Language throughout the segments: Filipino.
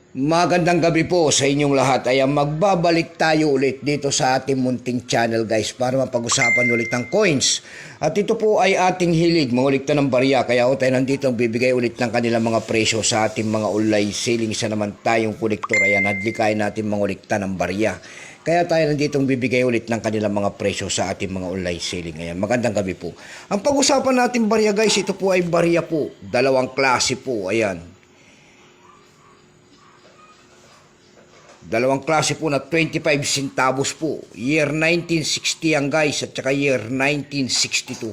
Magandang gabi po sa inyong lahat. Ayan, magbabalik tayo ulit dito sa ating munting channel guys para mapag-usapan ulit ang coins. At ito po ay ating hilig, mangulikta ng barya. Kaya tayo nandito bibigay ulit ng kanilang mga presyo sa ating mga online selling. Isa naman tayong kolektor. Ayan, hadlikayin natin mangulikta ng barya. Kaya tayo nandito bibigay ulit ng kanilang mga presyo sa ating mga online selling. Ayan, magandang gabi po. Ang pag-usapan natin barya guys, ito po ay barya po. Dalawang klase po. Ayan. Dalawang klase po na 25 centavos po. Year 1960 yan guys at saka year 1962.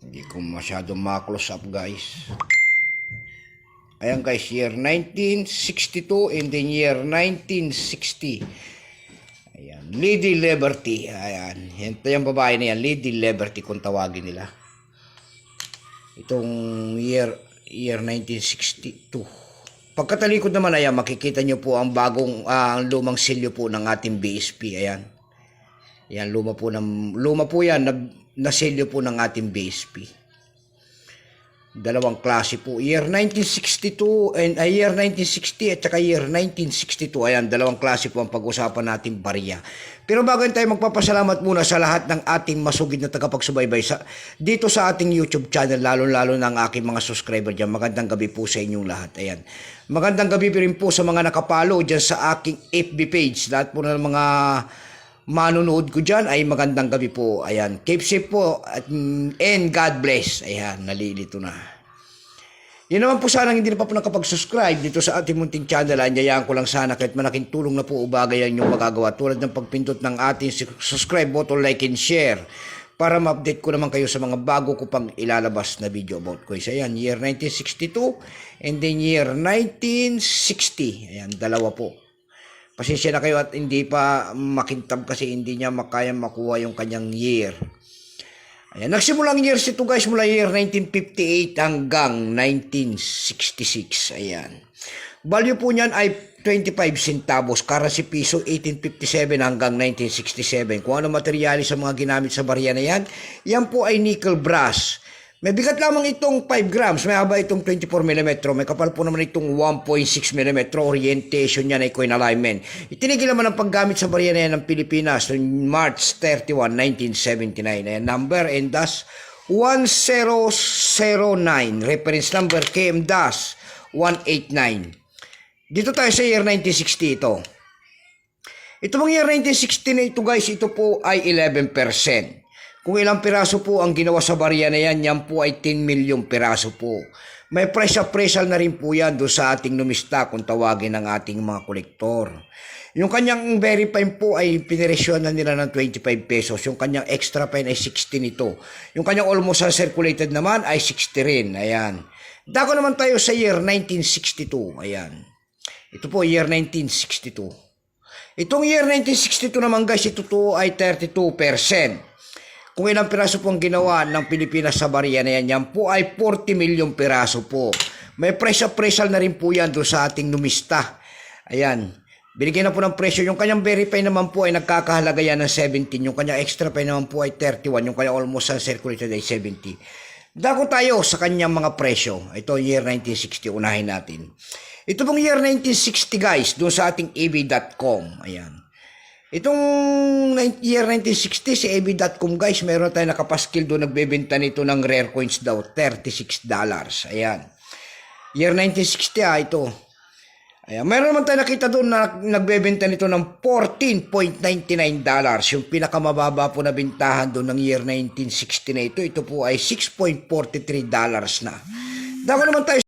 Hindi ko masyado ma-close up guys. Ayan guys, year 1962 and then year 1960. Ayan, Lady Liberty. Ayan, ito yung babae na yan, Lady Liberty kung tawagin nila. Itong year 1962. Pagkatalikod naman, ayan, makikita nyo po ang bagong, lumang silyo po ng ating BSP. Ayan. Ayan, luma po yan, na silyo po ng ating BSP. Dalawang klase po. Year 1962 and year 1960 at saka year 1962. Ayan, dalawang klase po ang pag-usapan natin barya. Pero bago tayo magpapasalamat muna sa lahat ng ating masugid na tagapagsubaybay dito sa ating YouTube channel, lalo-lalo ng aking mga subscriber dyan. Magandang gabi po sa inyong lahat. Ayan. Magandang gabi rin po sa mga nakapalo dyan sa aking FB page. Lahat po ng mga manunood ko dyan ay magandang gabi po. Ayan, keep safe po and God bless. Ayan, nalilito na. Yan naman po sana hindi na pa po nakapag-subscribe dito sa ating munting channel. Anyayaan ko lang sana kahit malaking tulong na po o bagay yung magagawa tulad ng pagpindot ng ating subscribe button, like and share para ma-update ko naman kayo sa mga bago ko pang ilalabas na video about coins. Ayan, year 1962 and then year 1960. Ayan, dalawa po. Pasensya na kayo at hindi pa makintab kasi hindi niya makaya makuha yung kanyang year. Ayan, nagsimulang years ito guys mula year 1958 hanggang 1966. Ayan. Value po niyan ay 25 centavos, currency piso 1857 hanggang 1967. Kung ano materyales sa mga ginamit sa barya na yan, yan po ay nickel brass. May bigat lamang itong 5 grams, may haba itong 24 mm, may kapal po naman itong 1.6 mm, orientation niya na coin alignment. Itinigil naman ang paggamit sa barya na yan ng Pilipinas noong March 31, 1979. Ayan, number NDAS 1009, reference number KM-189. Dito tayo sa year 1960 ito. Ito pong year 1960 na ito guys, ito po ay 11%. Kung ilang piraso po ang ginawa sa barya na yan, yan po ay 10 milyong piraso po. May price-appraisal na rin po yan doon sa ating numista kung tawagin ng ating mga kolektor. Yung kanyang very fine po ay piniresyon na nila ng 25 pesos. Yung kanyang extra fine ay 16 ito. Yung kanyang almost uncirculated naman ay 60 rin. Ayan. Dako naman tayo sa year 1962. Ayan. Ito po year 1962. Itong year 1962 naman guys, ito to ay 32%. Kung ilang piraso po ang ginawa ng Pilipinas sa barya na yan, yan po ay 40 milyong piraso po. May price appraisal na rin po yan doon sa ating numista. Ayan. Binigyan na po ng presyo. Yung kanyang verify naman po ay nagkakahalaga yan ng 17. Yung kanyang extra pay naman po ay 31. Yung kanyang almost uncirculated ay 70. Dako tayo sa kanyang mga presyo. Ito year 1960. Unahin natin. Ito pong year 1960 guys, doon sa ating ab.com. Ayan. Itong year 1960 si ab.com guys, meron tayo nakapaskil doon, nagbebenta nito ng rare coins daw, $36. Ayan. Year 1960 ito. Ayan. Meron naman tayo nakita doon na nagbebenta nito ng $14.99. Yung pinakamababa po na bintahan doon ng year 1960 na ito, ito po ay $6.43 na. Dako naman tayo